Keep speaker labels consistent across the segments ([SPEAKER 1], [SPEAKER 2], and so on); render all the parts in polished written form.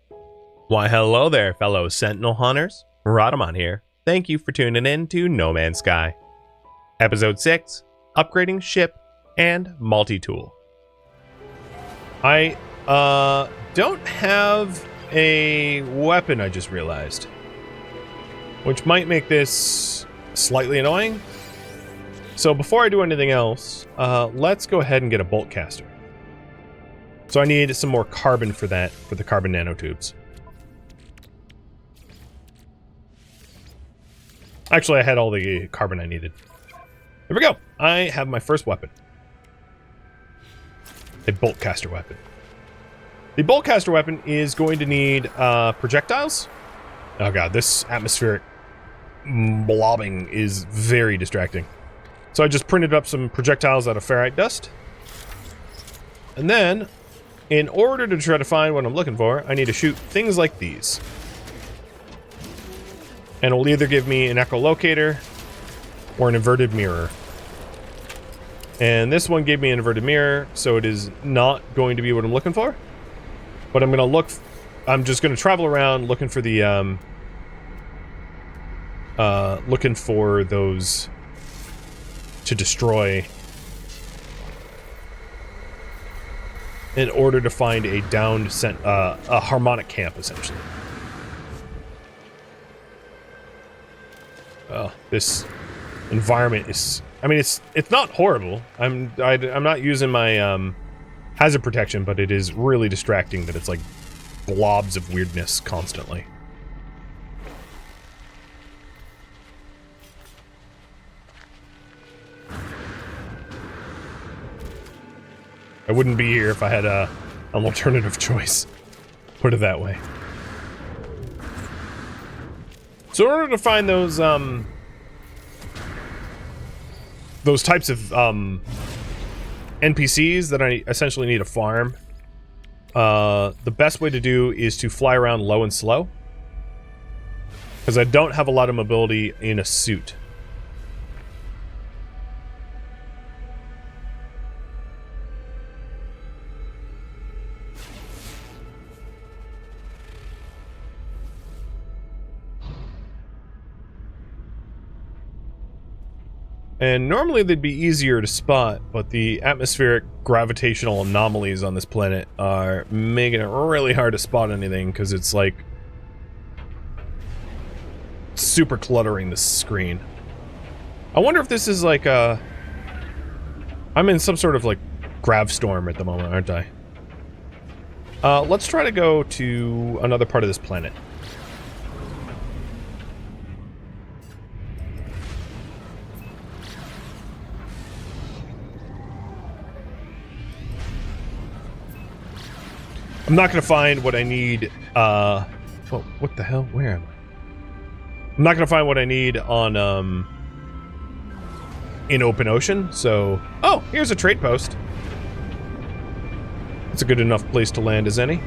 [SPEAKER 1] Why, hello there, fellow sentinel hunters. Rhadamant here. Thank you for tuning in to No Man's Sky. Episode 6, Upgrading Ship and Multitool. I don't have a weapon, I just realized. Which might make this slightly annoying. So before I do anything else, let's go ahead and get a bolt caster. So I need some more carbon for that, for the carbon nanotubes. Actually, I had all the carbon I needed. There we go. I have my first weapon. A bolt caster weapon. The bolt caster weapon is going to need projectiles. Oh god, this atmospheric blobbing is very distracting. So I just printed up some projectiles out of ferrite dust. And then, in order to try to find what I'm looking for, I need to shoot things like these. And it'll either give me an echolocator or an inverted mirror. And this one gave me an inverted mirror, so it is not going to be what I'm looking for. But I'm just going to travel around looking for the, looking for those to destroy in order to find a downed, a harmonic camp, essentially. This environment is, I mean, it's not horrible. I'm not using my hazard protection, but it is really distracting that it's like blobs of weirdness constantly. I wouldn't be here if I had an alternative choice. Put it that way. So in order to find those types of NPCs that I essentially need to farm, the best way to do is to fly around low and slow, because I don't have a lot of mobility in a suit. And normally they'd be easier to spot, but the atmospheric gravitational anomalies on this planet are making it really hard to spot anything, because it's like super cluttering the screen. I wonder if this is like I'm in some sort of like grav storm at the moment, aren't I? Let's try to go to another part of this planet. I'm not going to find what I need, oh, what the hell? Where am I? I'm not going to find what I need on, in open ocean, so... Oh, here's a trade post. It's a good enough place to land as any.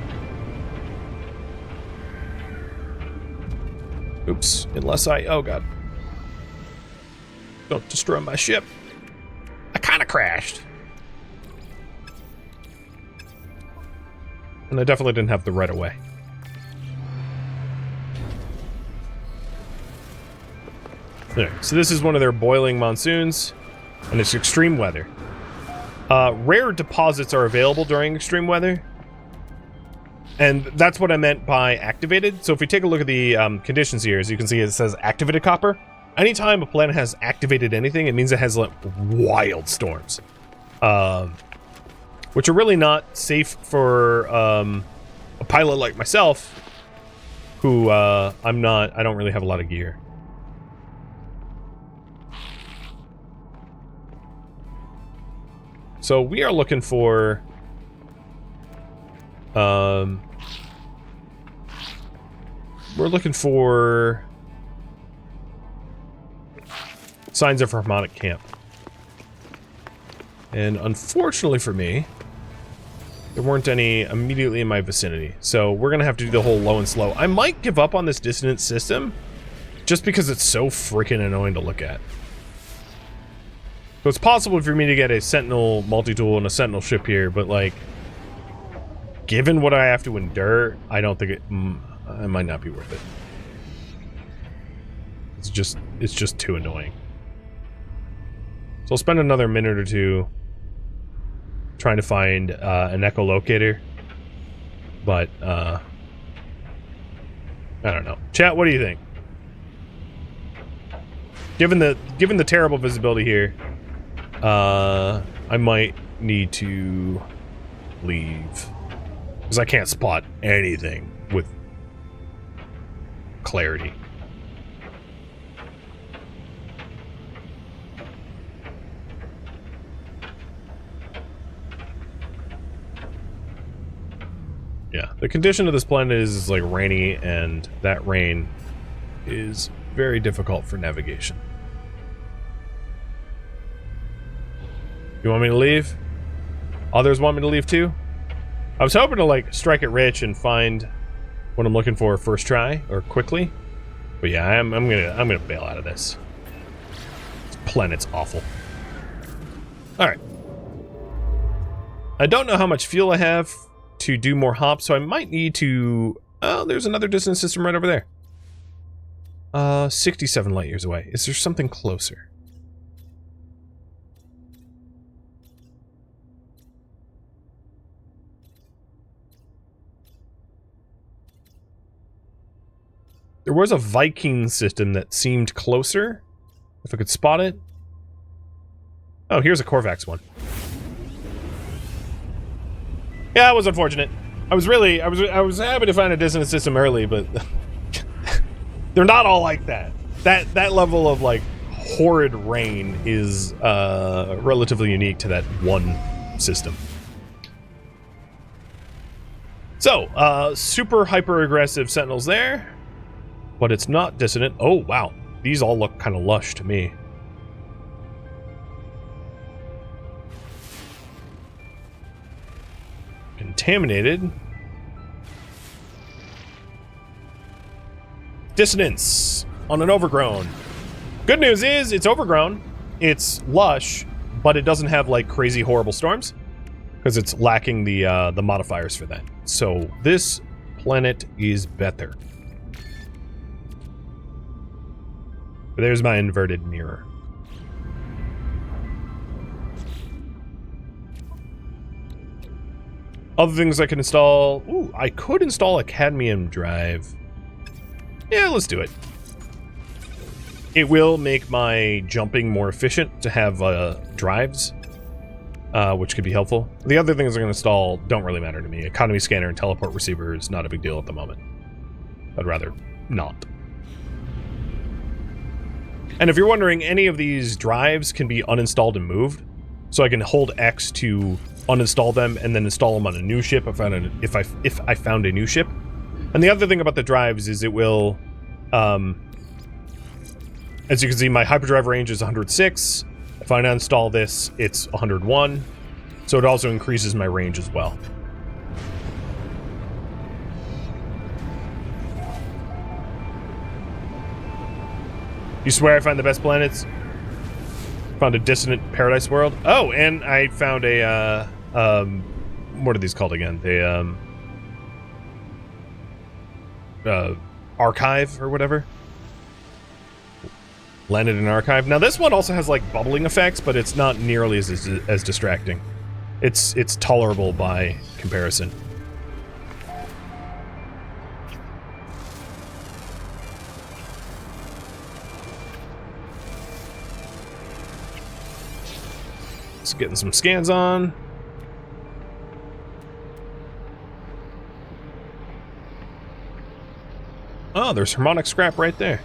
[SPEAKER 1] Oops, unless I... Oh, God. Don't destroy my ship. I kind of crashed. And I definitely didn't have the right of way. There. So this is one of their boiling monsoons, and it's extreme weather. Rare deposits are available during extreme weather, and that's what I meant by activated. So if we take a look at the conditions here, as you can see, it says activated copper. Anytime a planet has activated anything, it means it has like wild storms. Which are really not safe for a pilot like myself, who I don't really have a lot of gear. So we are looking for we're looking for signs of harmonic camp. And unfortunately for me, there weren't any immediately in my vicinity. So we're going to have to do the whole low and slow. I might give up on this dissonance system just because it's so freaking annoying to look at. So it's possible for me to get a sentinel multi-tool and a sentinel ship here, but like given what I have to endure, I don't think it might not be worth it. It's just too annoying. So I'll spend another minute or two trying to find an echolocator, but I don't know. Chat, what do you think? Given the terrible visibility here, I might need to leave because I can't spot anything with clarity. Yeah, the condition of this planet is like rainy, and that rain is very difficult for navigation. You want me to leave? Others want me to leave too? I was hoping to like strike it rich and find what I'm looking for first try or quickly, but yeah, I'm gonna bail out of this. This planet's awful. All right, I don't know how much fuel I have to do more hops, so I might need to... Oh, there's another distance system right over there. 67 light years away. Is there something closer? There was a Viking system that seemed closer, if I could spot it. Oh, here's a Korvax one. Yeah, it was unfortunate. I was happy to find a dissonance system early, but they're not all like that. That level of like horrid rain is relatively unique to that one system. So, super hyper aggressive sentinels there, but it's not dissonant. Oh wow, these all look kind of lush to me. Contaminated. Dissonance on an overgrown. Good news is it's overgrown. It's lush, but it doesn't have like crazy horrible storms because it's lacking the modifiers for that. So this planet is better. There's my inverted mirror. Other things I can install... Ooh, I could install a cadmium drive. Yeah, let's do it. It will make my jumping more efficient to have drives, which could be helpful. The other things I'm going to install don't really matter to me. Economy scanner and teleport receiver is not a big deal at the moment. I'd rather not. And if you're wondering, any of these drives can be uninstalled and moved. So I can hold X to uninstall them and then install them on a new ship if I found a new ship. And the other thing about the drives is it will, as you can see, my hyperdrive range is 106. If I uninstall this, it's 101. So it also increases my range as well. You swear I find the best planets? Found a dissonant paradise world. Oh, and I found a what are these called again? Archive or whatever. Landed in archive. Now this one also has like bubbling effects, but it's not nearly as distracting. It's tolerable by comparison. Just getting some scans on. Oh, there's harmonic scrap right there.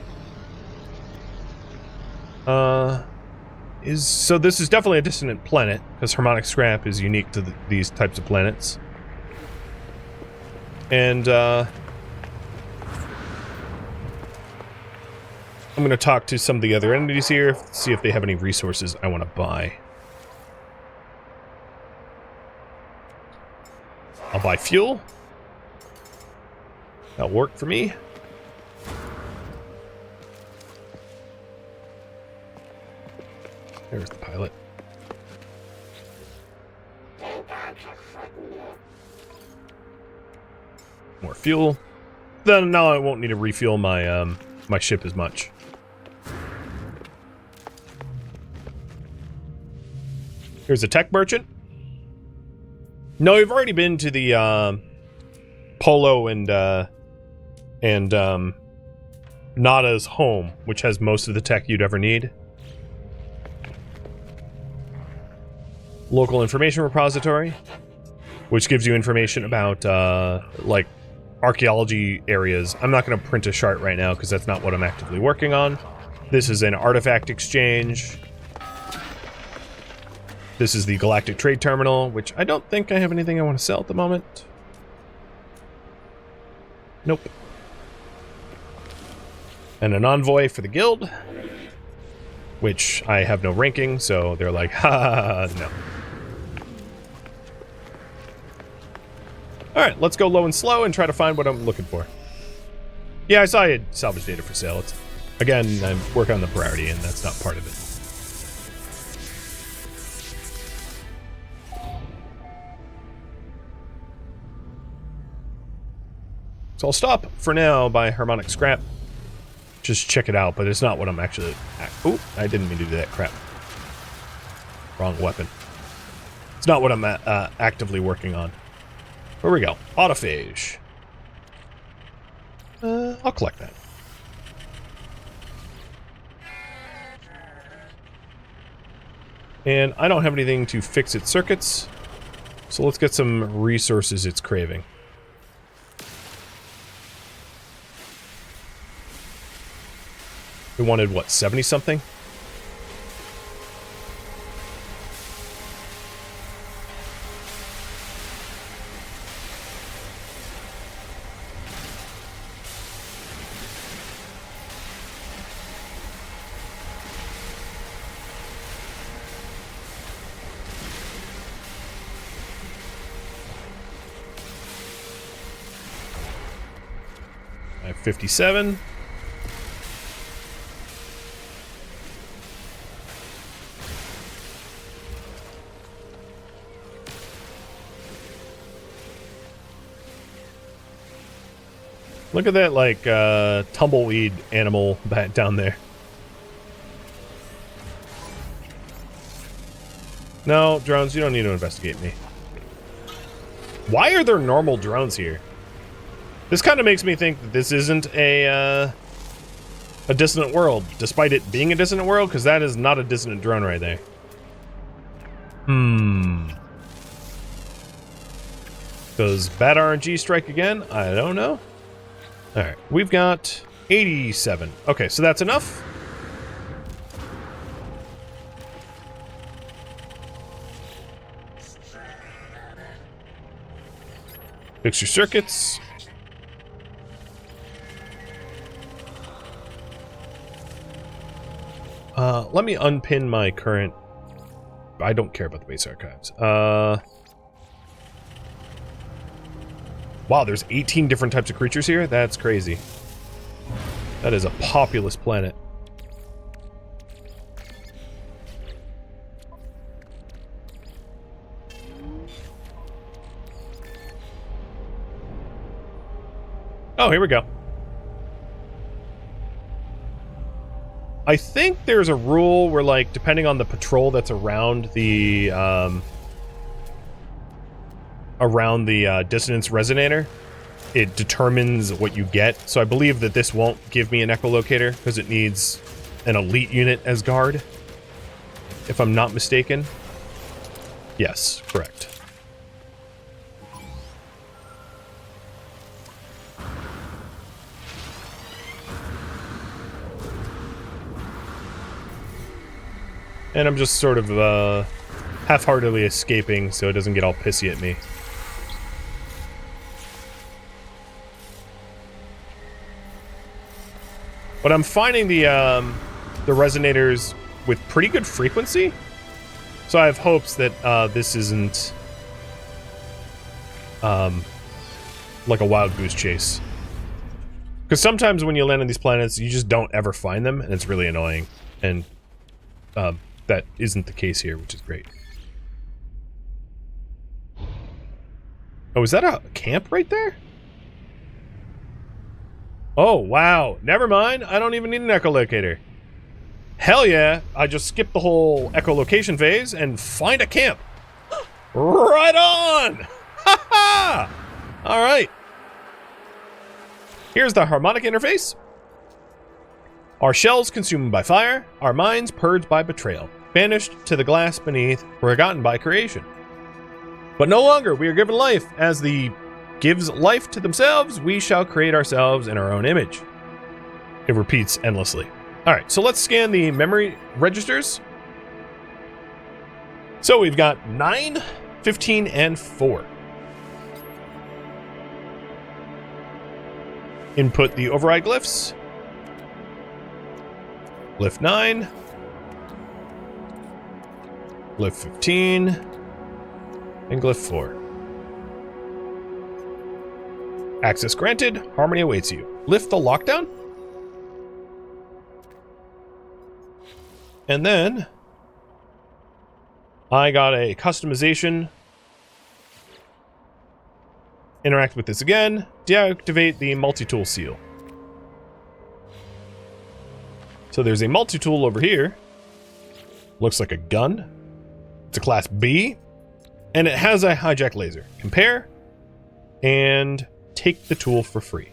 [SPEAKER 1] So this is definitely a dissonant planet, because harmonic scrap is unique to these types of planets. And, I'm going to talk to some of the other entities here, see if they have any resources I want to buy. I'll buy fuel. That'll work for me. There's the pilot. fuel, then now I won't need to refuel my my ship as much. Here's a tech merchant. No, we've already been to the Polo and Nada's home, which has most of the tech you'd ever need. Local information repository, which gives you information about like archaeology areas. I'm not going to print a chart right now because that's not what I'm actively working on. This is an artifact exchange. This is the Galactic Trade Terminal, which I don't think I have anything I want to sell at the moment. Nope. And an envoy for the guild, which I have no ranking, so they're like, ha, no. Alright, let's go low and slow and try to find what I'm looking for. Yeah, I saw you had salvage data for sale. It's, again, I'm working on the priority, and that's not part of it. So I'll stop for now by harmonic scrap. Just check it out, but it's not what I'm actually... Oh, I didn't mean to do that crap. Wrong weapon. It's not what I'm actively working on. Where we go? Autophage. I'll collect that. And I don't have anything to fix its circuits, so let's get some resources it's craving. We wanted, what, 70-something? I have 57. Look at that, like, tumbleweed animal back down there. No, drones, you don't need to investigate me. Why are there normal drones here? This kind of makes me think that this isn't a dissonant world, despite it being a dissonant world, because that is not a dissonant drone right there. Does bad RNG strike again? I don't know. Alright, we've got 87. Okay, so that's enough. Fix your circuits. Let me unpin my current... I don't care about the base archives. Wow, there's 18 different types of creatures here? That's crazy. That is a populous planet. Oh, here we go. I think there's a rule where, like, depending on the patrol that's around the dissonance resonator, it determines what you get. So I believe that this won't give me an echolocator because it needs an elite unit as guard, if I'm not mistaken. Yes, correct. And I'm just sort of half-heartedly escaping so it doesn't get all pissy at me. But I'm finding the resonators with pretty good frequency, so I have hopes that this isn't like a wild goose chase. Because sometimes when you land on these planets, you just don't ever find them, and it's really annoying. And that isn't the case here, which is great. Oh, is that a camp right there? Oh, wow. Never mind. I don't even need an echolocator. Hell yeah. I just skip the whole echolocation phase and find a camp. Right on! Ha ha! All right. Here's the harmonic interface. Our shells consumed by fire, our minds purged by betrayal, banished to the glass beneath, forgotten by creation. But no longer we are given life, as the gives life to themselves, we shall create ourselves in our own image. It repeats endlessly. All right, so let's scan the memory registers. So we've got 9, 15, and 4. Input the override glyphs. Glyph 9. Glyph 15. And Glyph 4. Access granted. Harmony awaits you. Lift the lockdown. And then I got a customization. Interact with this again. Deactivate the multi-tool seal. So there's a multi-tool over here. Looks like a gun. It's a class B. And it has a hijack laser. Compare. And take the tool for free.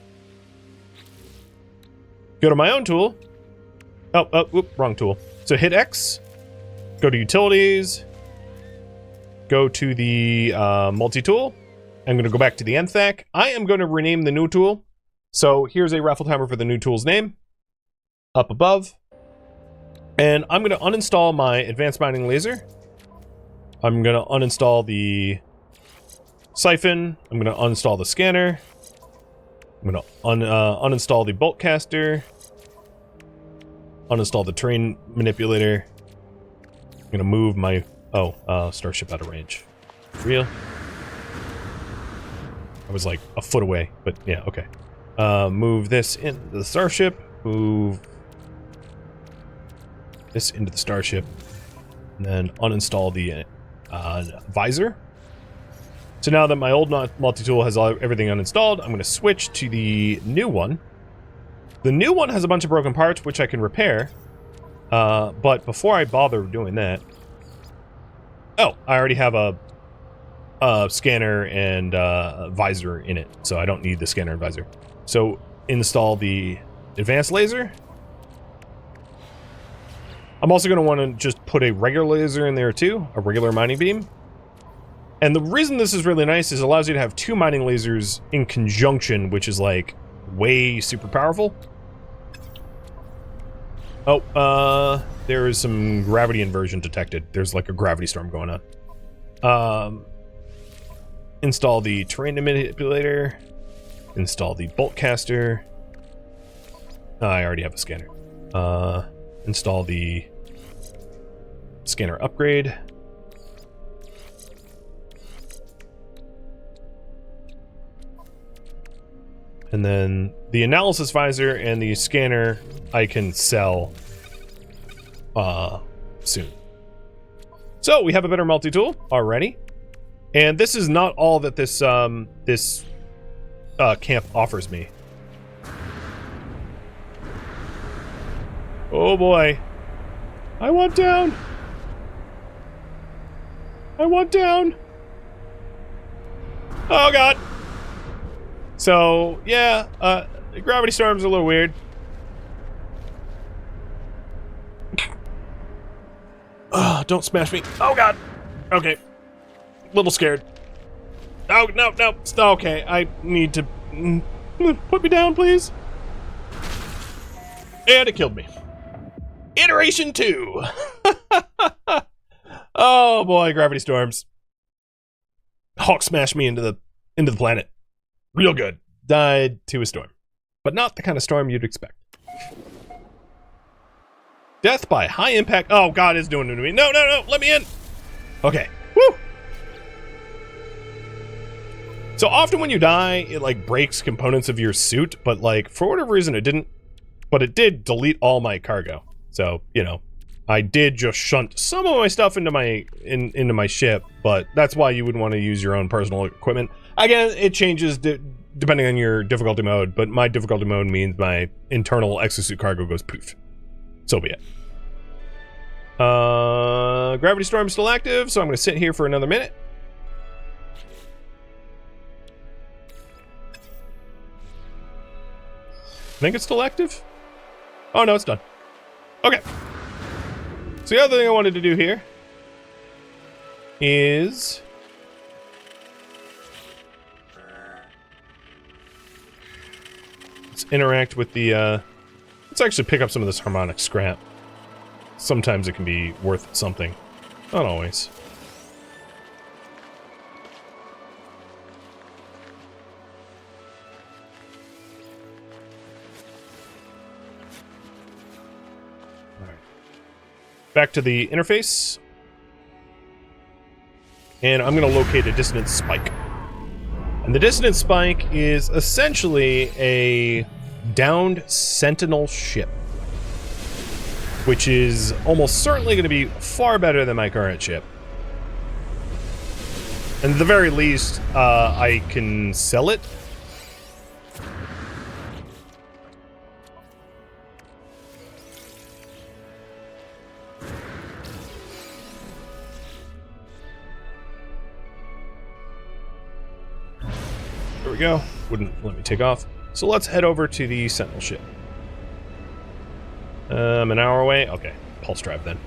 [SPEAKER 1] Go to my own tool. Wrong tool. So hit X. Go to utilities. Go to the multi-tool. I'm going to go back to the NTHAC. I am going to rename the new tool. So here's a raffle timer for the new tool's name. Up above. And I'm going to uninstall my advanced mining laser. I'm going to uninstall the siphon. I'm going to uninstall the scanner. I'm going to uninstall the bolt caster. Uninstall the terrain manipulator. I'm going to move my... starship out of range. For real? I was like a foot away, but yeah, okay. Move this into the starship. Move this into the starship. And then uninstall the visor. So now that my old multi-tool has everything uninstalled, I'm going to switch to the new one. The new one has a bunch of broken parts, which I can repair. But before I bother doing that... Oh, I already have a scanner and visor in it, so I don't need the scanner and visor. So install the advanced laser. I'm also going to want to just put a regular laser in there too, a regular mining beam. And the reason this is really nice is it allows you to have 2 mining lasers in conjunction, which is like way super powerful. Oh, there is some gravity inversion detected. There's like a gravity storm going on. Install the terrain manipulator. Install the bolt caster. I already have a scanner. Install the scanner upgrade. And then the analysis visor and the scanner I can sell soon. So we have a better multi-tool already. And this is not all that this camp offers me. Oh boy. I want down. I want down. Oh god. So, yeah, the gravity storm's a little weird. Oh, don't smash me. Oh god. Okay. Little scared. Oh, no. Okay, I need to... Put me down, please. And it killed me. Iteration 2. Oh boy, gravity storms. Hawk smashed me into the planet. Real good. Died to a storm. But not the kind of storm you'd expect. Death by high impact. Oh, God is doing it to me. No. Let me in. Okay. Woo. So often when you die, it like breaks components of your suit, but like for whatever reason it didn't. But it did delete all my cargo. So, you know, I did just shunt some of my stuff into my ship, but that's why you would want to use your own personal equipment. Again, it changes depending on your difficulty mode, but my difficulty mode means my internal exosuit cargo goes poof. So be it. Gravity Storm is still active, so I'm going to sit here for another minute. I think it's still active. Oh, no, it's done. Okay. So the other thing I wanted to do here is... let's interact with the, let's actually pick up some of this harmonic scrap. Sometimes it can be worth something. Not always. Alright. Back to the interface. And I'm going to locate a dissonance spike. And the dissonance spike is essentially a downed sentinel ship, which is almost certainly going to be far better than my current ship. And at the very least, I can sell it. There we go. Wouldn't let me take off. So let's head over to the sentinel ship. An hour away? Okay. Pulse drive then.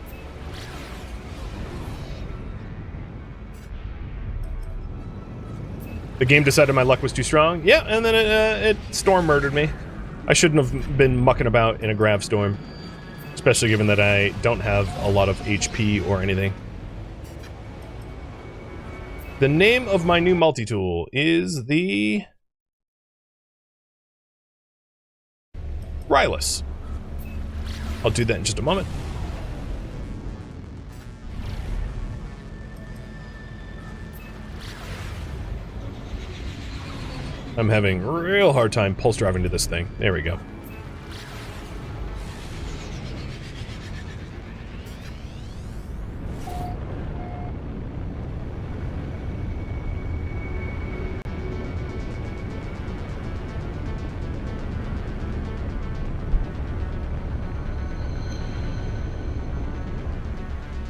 [SPEAKER 1] The game decided my luck was too strong. Yeah, and then it storm murdered me. I shouldn't have been mucking about in a grav storm. Especially given that I don't have a lot of HP or anything. The name of my new multi-tool is the... Rylus. I'll do that in just a moment. I'm having a real hard time pulse driving to this thing. There we go.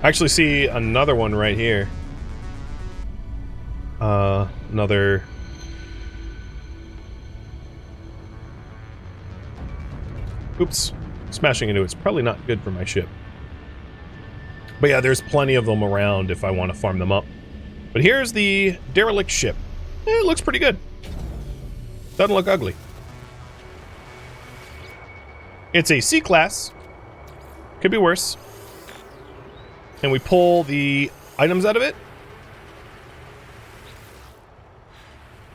[SPEAKER 1] I actually see another one right here. Another... oops. Smashing into it's probably not good for my ship. But yeah, there's plenty of them around if I want to farm them up. But here's the derelict ship. It looks pretty good. Doesn't look ugly. It's a C-class. Could be worse. And we pull the items out of it.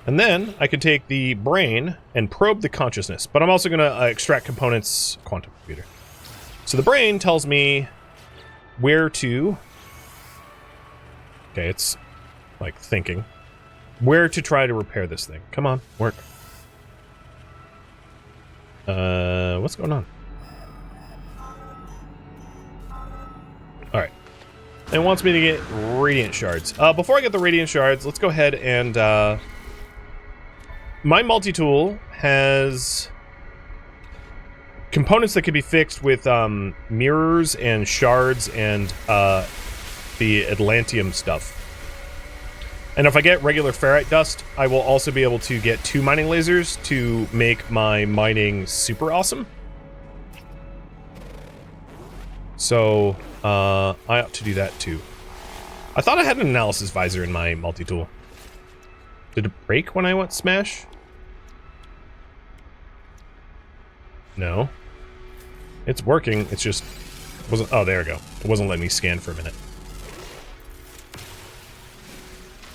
[SPEAKER 1] And then I can take the brain and probe the consciousness. But I'm also going to extract components, quantum computer. So the brain tells me where to... okay, it's like thinking. Where to try to repair this thing. Come on, work. What's going on? Alright. It wants me to get radiant shards. Before I get the radiant shards, let's go ahead and, my multi-tool has components that can be fixed with, mirrors and shards and, the Atlantium stuff. And if I get regular ferrite dust, I will also be able to get 2 mining lasers to make my mining super awesome. So, I ought to do that too. I thought I had an analysis visor in my multi-tool. Did it break when I went smash? No. It's working, it's just... wasn't... oh, there we go. It wasn't letting me scan for a minute.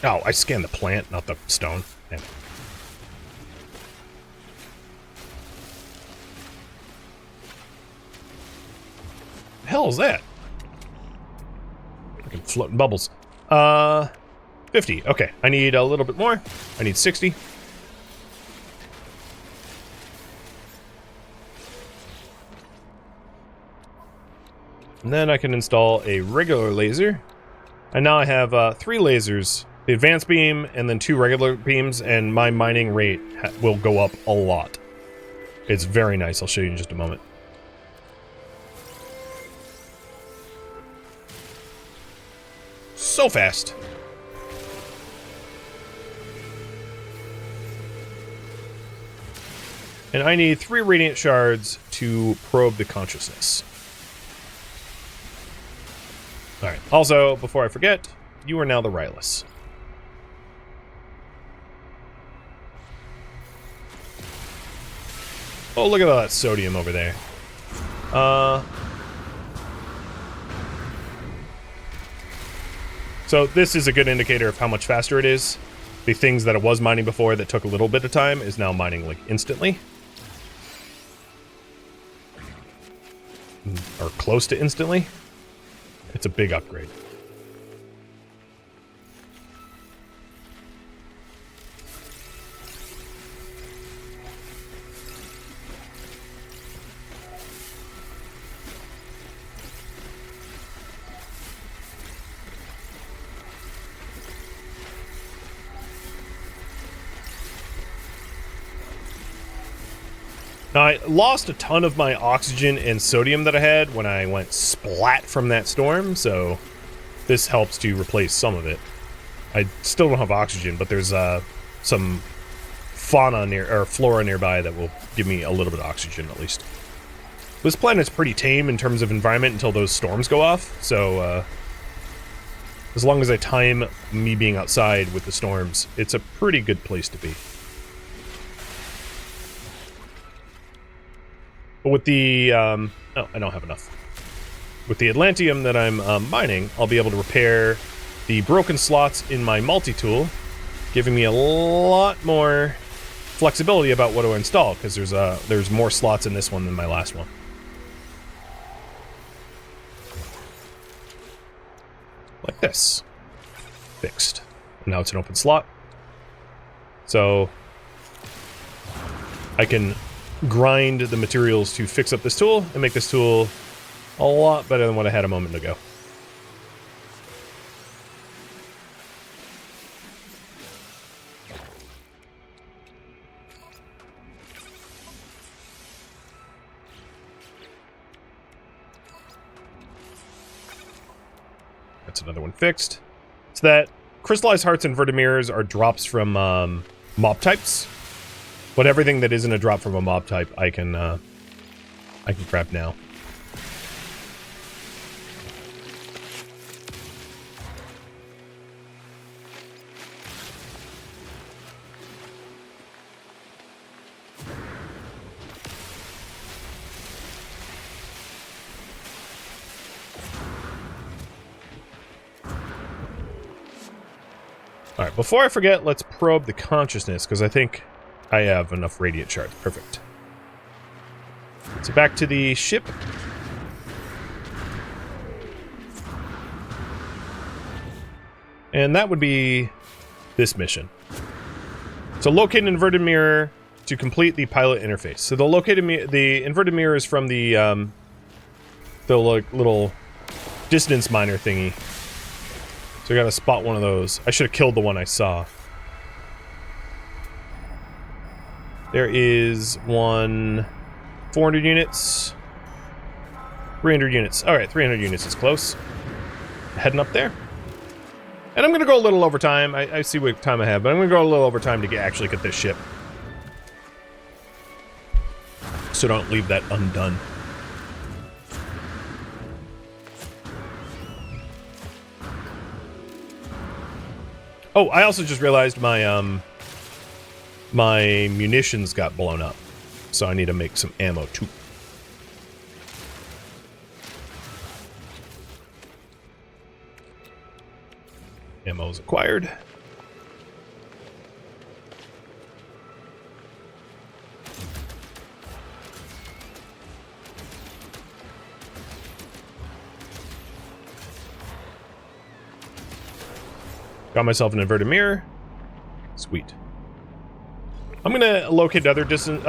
[SPEAKER 1] Oh, I scanned the plant, not the stone. Damn it. The hell is that? Fucking floating bubbles. 50. Okay, I need a little bit more. I need 60. And then I can install a regular laser. And now I have 3 lasers the advanced beam and then 2 regular beams, and my mining rate will go up a lot. It's very nice. I'll show you in just a moment. So fast. And I need 3 radiant shards to probe the consciousness. Alright, also, before I forget, you are now the Rylus. Oh, look at all that sodium over there. So this is a good indicator of how much faster it is. The things that it was mining before that took a little bit of time is now mining, like, instantly. Or close to instantly. It's a big upgrade. Now, I lost a ton of my oxygen and sodium that I had when I went splat from that storm, so this helps to replace some of it. I still don't have oxygen, but there's some fauna or flora nearby that will give me a little bit of oxygen at least. This planet's pretty tame in terms of environment until those storms go off, so as long as I time me being outside with the storms, it's a pretty good place to be. But with the, oh, I don't have enough. With the Atlantium that I'm mining, I'll be able to repair the broken slots in my multi-tool, giving me a lot more flexibility about what to install, because there's more slots in this one than my last one. Like this. Fixed. And now it's an open slot. So I can grind the materials to fix up this tool and make this tool a lot better than what I had a moment ago. That's another one fixed. So that crystallized hearts and vertimirrors are drops from mob types. But everything that isn't a drop from a mob type, I can grab now. All right, before I forget, let's probe the consciousness, because I think I have enough radiant shards. Perfect. So back to the ship. And that would be this mission. So locate an inverted mirror to complete the pilot interface. So the inverted mirror is from the like little distance miner thingy. So I gotta spot one of those. I should have killed the one I saw. There is one 400 units. 300 units. Alright, 300 units is close. Heading up there. And I'm going to go a little over time. I see what time I have, but I'm going to go a little over time to actually get this ship. So don't leave that undone. Oh, I also just realized my my munitions got blown up. So I need to make some ammo too. Ammo is acquired. Got myself an inverted mirror. Sweet. I'm gonna locate other dissonance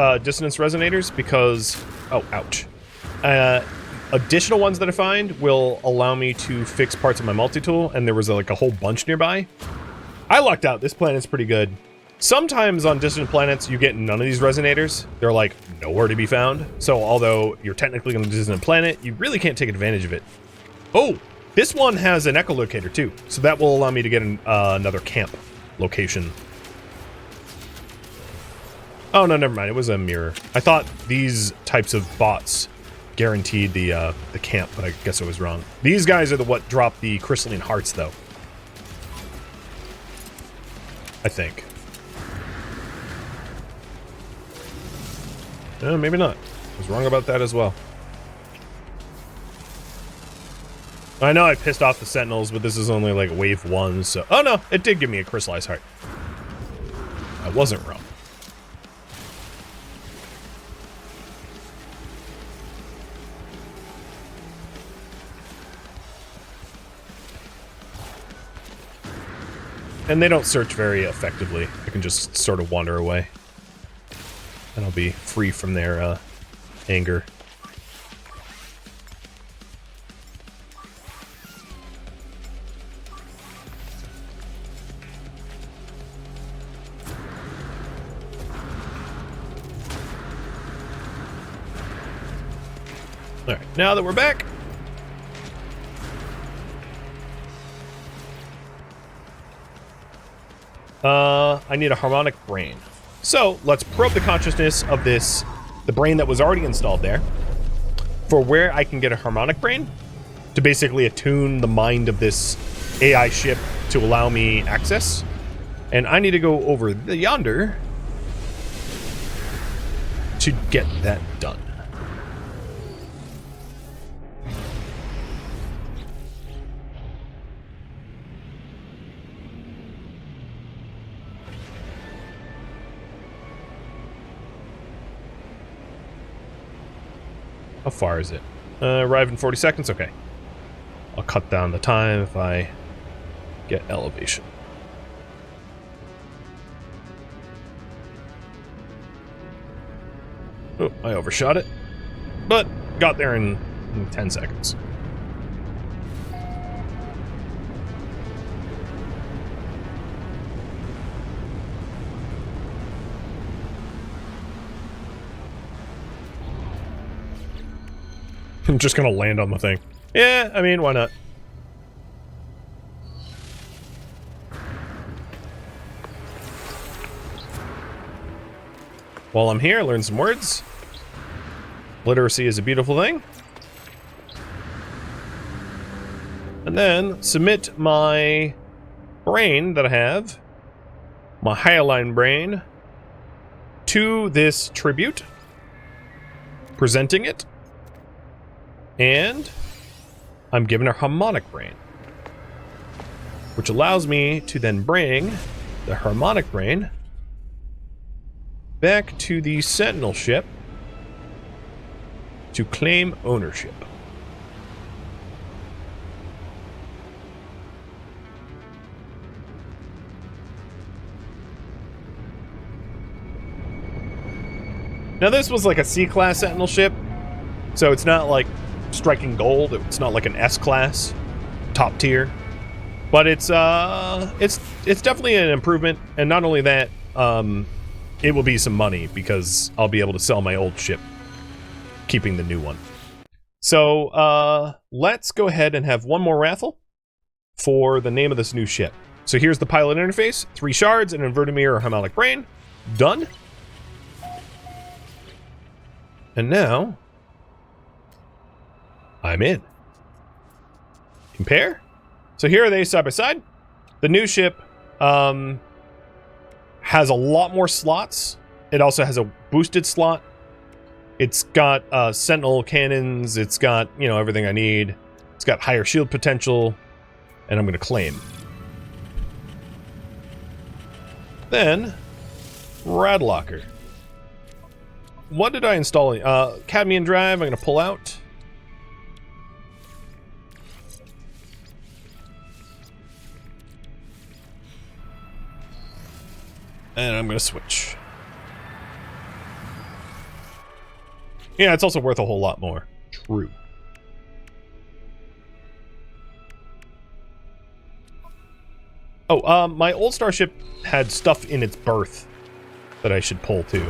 [SPEAKER 1] resonators because... Oh, ouch. Additional ones that I find will allow me to fix parts of my multi-tool, and there was like a whole bunch nearby. I lucked out. This planet's pretty good. Sometimes on distant planets, you get none of these resonators. They're like nowhere to be found. So although you're technically on a distant planet, you really can't take advantage of it. Oh, this one has an echolocator too. So that will allow me to get another camp location. Oh, no, never mind. It was a mirror. I thought these types of bots guaranteed the camp, but I guess I was wrong. These guys are what drop the crystalline hearts, though. I think. No, maybe not. I was wrong about that as well. I know I pissed off the sentinels, but this is only like wave 1, so... Oh no, it did give me a crystallized heart. I wasn't wrong. And they don't search very effectively. I can just sort of wander away. And I'll be free from their anger. Alright, now that we're back, I need a harmonic brain. So let's probe the consciousness of the brain that was already installed there, for where I can get a harmonic brain to basically attune the mind of this AI ship to allow me access. And I need to go over yonder to get that done. How far is it? Arrive in 40 seconds? Okay. I'll cut down the time if I get elevation. Oh, I overshot it. But got there in 10 seconds. I'm just gonna land on the thing. Yeah, I mean, why not? While I'm here, learn some words. Literacy is a beautiful thing. And then submit my brain that I have, my hyaline brain, to this tribute, presenting it. And I'm given a harmonic brain, which allows me to then bring the harmonic brain back to the sentinel ship to claim ownership. Now this was like a C-class sentinel ship, so it's not like striking gold. It's not like an S-class, top tier, but it's definitely an improvement. And not only that, it will be some money because I'll be able to sell my old ship, keeping the new one. So let's go ahead and have one more raffle for the name of this new ship. So here's the pilot interface: 3 shards, an inverted mirror, a harmonic brain. Done. And now I'm in. Compare. So here are they side by side. The new ship has a lot more slots. It also has a boosted slot. It's got sentinel cannons. It's got, you know, everything I need. It's got higher shield potential, and I'm going to claim. Then Radlocker. What did I install? Cadmium drive. I'm going to pull out. And I'm going to switch. Yeah, it's also worth a whole lot more. True. Oh, my old starship had stuff in its berth that I should pull too.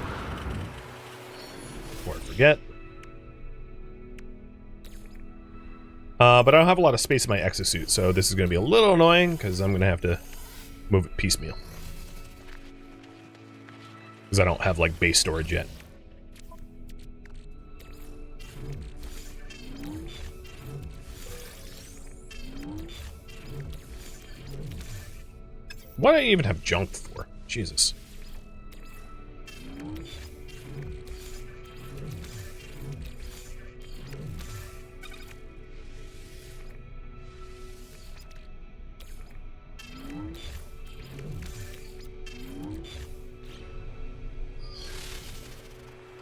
[SPEAKER 1] Before I forget. But I don't have a lot of space in my exosuit, so this is going to be a little annoying because I'm going to have to move it piecemeal. Because I don't have, like, base storage yet. What do I even have junk for? Jesus.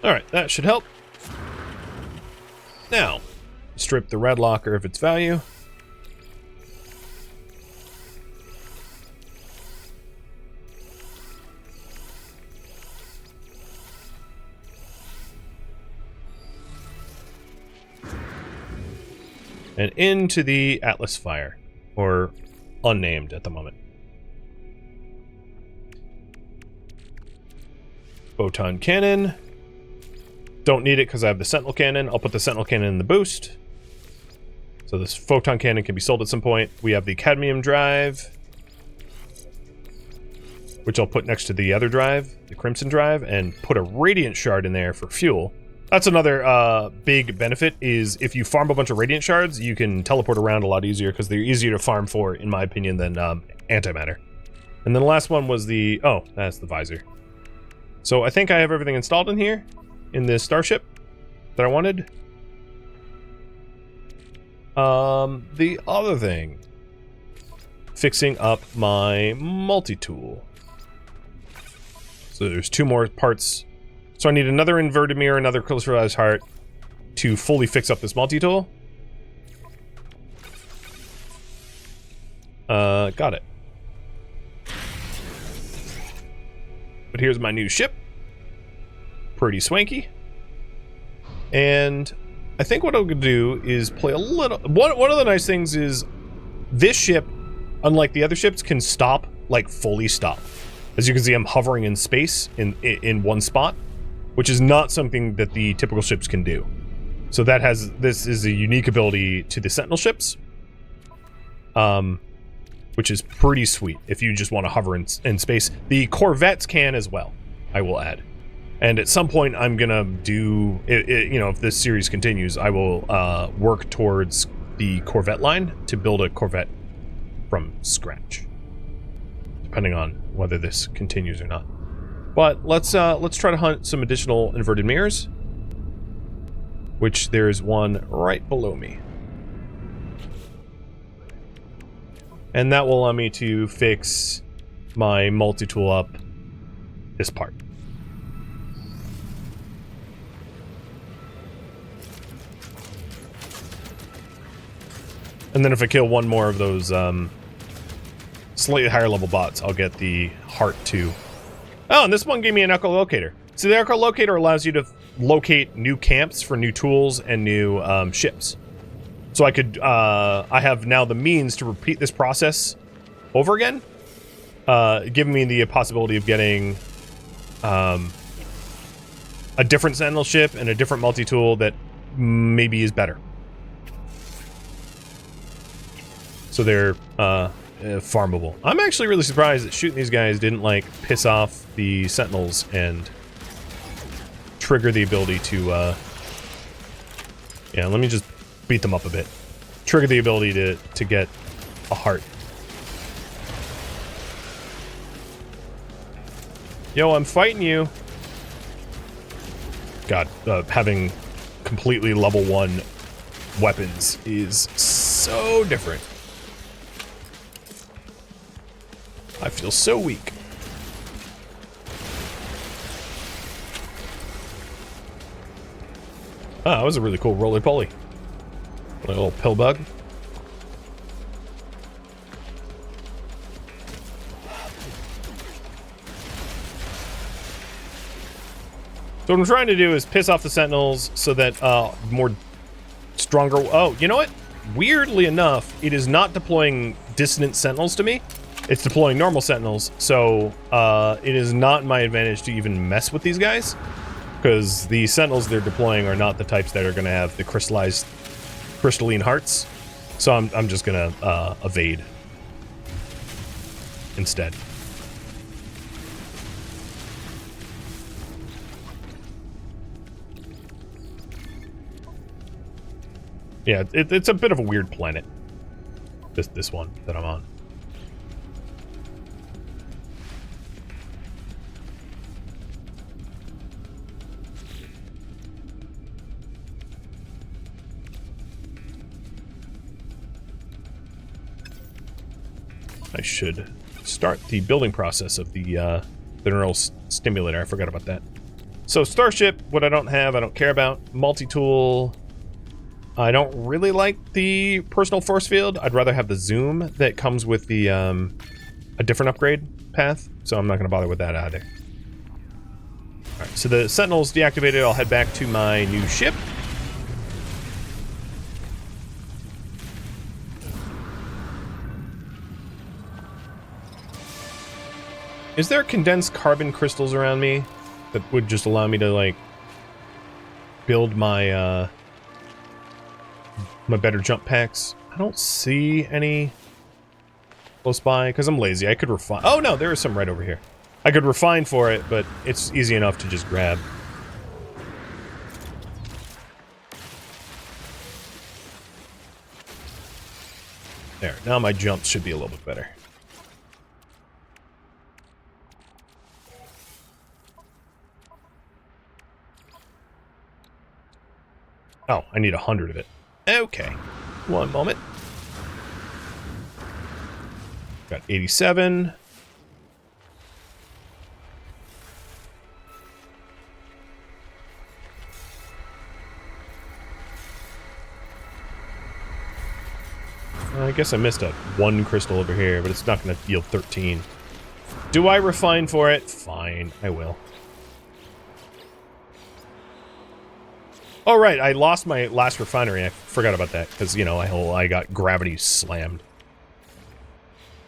[SPEAKER 1] Alright, that should help. Now, strip the red locker of its value. And into the Atlas Fire, or unnamed at the moment. Photon Cannon. Don't need it because I have the Sentinel Cannon. I'll put the Sentinel Cannon in the boost. So this Photon Cannon can be sold at some point. We have the Cadmium Drive, which I'll put next to the other drive, the Crimson Drive, and put a Radiant Shard in there for fuel. That's another big benefit, is if you farm a bunch of Radiant Shards, you can teleport around a lot easier because they're easier to farm for, in my opinion, than antimatter. And then the last one was the... oh, that's the visor. So I think I have everything installed in here, in this starship, that I wanted. The other thing, fixing up my multi-tool. So there's 2 more parts. So I need another inverted mirror, another crystallized heart to fully fix up this multi-tool. Got it. But here's my new ship. Pretty swanky. And I think what I'm going to do is play a little... One of the nice things is this ship, unlike the other ships, can stop, like fully stop. As you can see, I'm hovering in space in one spot, which is not something that the typical ships can do. So that has... this is a unique ability to the Sentinel ships. Which is pretty sweet if you just want to hover in space. The Corvettes can as well, I will add. And at some point, I'm gonna do, you know, if this series continues, I will work towards the Corvette line to build a Corvette from scratch, depending on whether this continues or not. But let's try to hunt some additional inverted mirrors, which there's one right below me, and that will allow me to fix my multi-tool up this part. And then if I kill one more of those slightly higher level bots, I'll get the heart too. Oh, and this one gave me an echolocator. So the echolocator allows you to locate new camps for new tools and new ships. So I could, I have now the means to repeat this process over again, giving me the possibility of getting a different Sentinel ship and a different multi-tool that maybe is better. So they're farmable. I'm actually really surprised that shooting these guys didn't, like, piss off the Sentinels and trigger the ability to, yeah, let me just beat them up a bit. Trigger the ability to get a heart. Yo, I'm fighting you. God, having completely level 1 weapons is so different. I feel so weak. Ah, that was a really cool roly-poly. A little pill bug. So what I'm trying to do is piss off the Sentinels so that more stronger... Oh, you know what? Weirdly enough, it is not deploying dissonant Sentinels to me. it's deploying normal sentinels, so it is not in my advantage to even mess with these guys, because the sentinels they're deploying are not the types that are going to have the crystalline hearts. So I'm just going to evade instead. Yeah, it's a bit of a weird planet. This one that I'm on. I should start the building process of the neural stimulator. I forgot about that. So Starship, what I don't have, I don't care about. Multitool. I don't really like the personal force field. I'd rather have the zoom that comes with the a different upgrade path. So I'm not going to bother with that either. All right, so the Sentinel's deactivated. I'll head back to my new ship. Is there condensed carbon crystals around me that would just allow me to, like, build my, my better jump packs? I don't see any close by, because I'm lazy. I could refine... Oh, no, there is some right over here. I could refine for it, but it's easy enough to just grab. There, now my jumps should be a little bit better. Oh, I need 100 of it. Okay. One moment. Got 87. I guess I missed one crystal over here, but it's not going to yield 13. Do I refine for it? Fine, I will. Oh, right, I lost my last refinery. I forgot about that, because, you know, I got gravity slammed.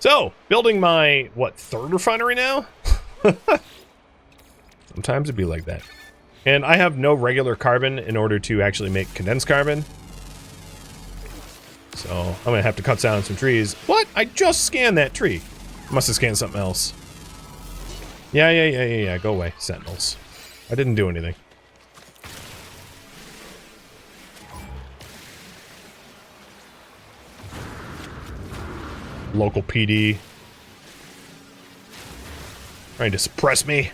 [SPEAKER 1] So, building my, what, third refinery now? Sometimes it'd be like that. And I have no regular carbon in order to actually make condensed carbon. So, I'm gonna have to cut down some trees. What? I just scanned that tree. Must have scanned something else. Yeah. Go away, sentinels. I didn't do anything. Local PD. Trying to suppress me.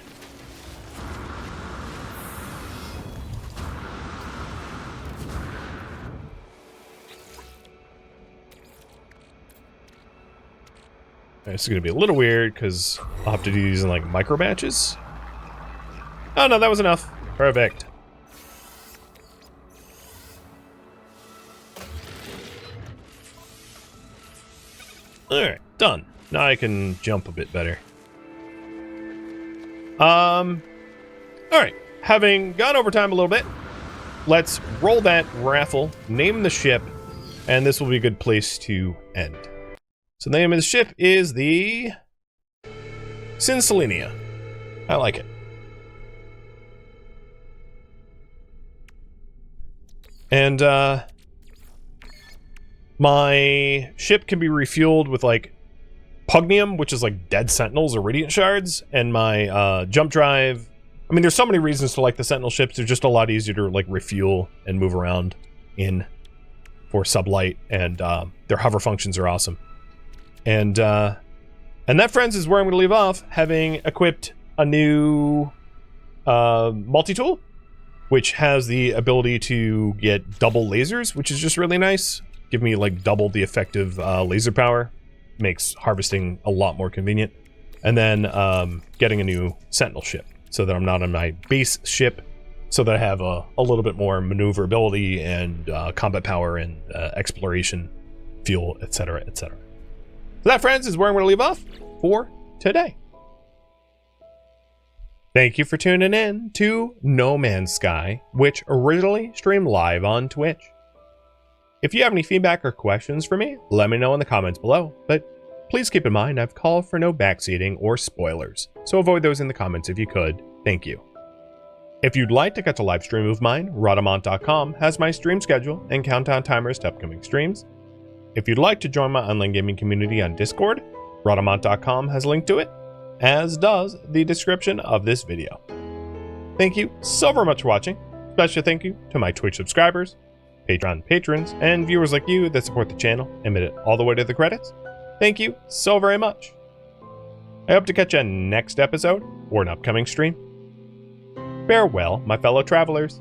[SPEAKER 1] This is going to be a little weird because I'll have to do these in like micro batches. Oh no, that was enough. Perfect. Alright, done. Now I can jump a bit better. Alright, having gone over time a little bit, let's roll that raffle, name the ship, and this will be a good place to end. So the name of the ship is the Cincellina. I like it. And, my ship can be refueled with, like, pugnium, which is, like, dead sentinels or radiant shards, and my, jump drive... I mean, there's so many reasons to like the sentinel ships. They're just a lot easier to, like, refuel and move around in for sublight, and, their hover functions are awesome. And that, friends, is where I'm going to leave off, having equipped a new, multi-tool, which has the ability to get double lasers, which is just really nice. Give me like double the effective laser power. Makes harvesting a lot more convenient. And then getting a new sentinel ship so that I'm not on my base ship, so that I have a little bit more maneuverability and combat power and exploration, fuel, etc., etc. So that, friends, is where I'm going to leave off for today. Thank you for tuning in to No Man's Sky, which originally streamed live on Twitch. If you have any feedback or questions for me, let me know in the comments below, but Please keep in mind I've called for no backseating or spoilers, so avoid those in the comments if you could. Thank you. If you'd like to catch a live stream of mine, Rhadamant.com has my stream schedule and countdown timers to upcoming streams. If you'd like to join my online gaming community on Discord, Rhadamant.com has a link to it, as does the description of this video. Thank you so very much for watching. Special thank you to my Twitch subscribers, Patreon patrons, and viewers like you that support the channel and made it all the way to the credits. Thank you so very much. I hope to catch you next episode or an upcoming stream. Farewell, my fellow travelers.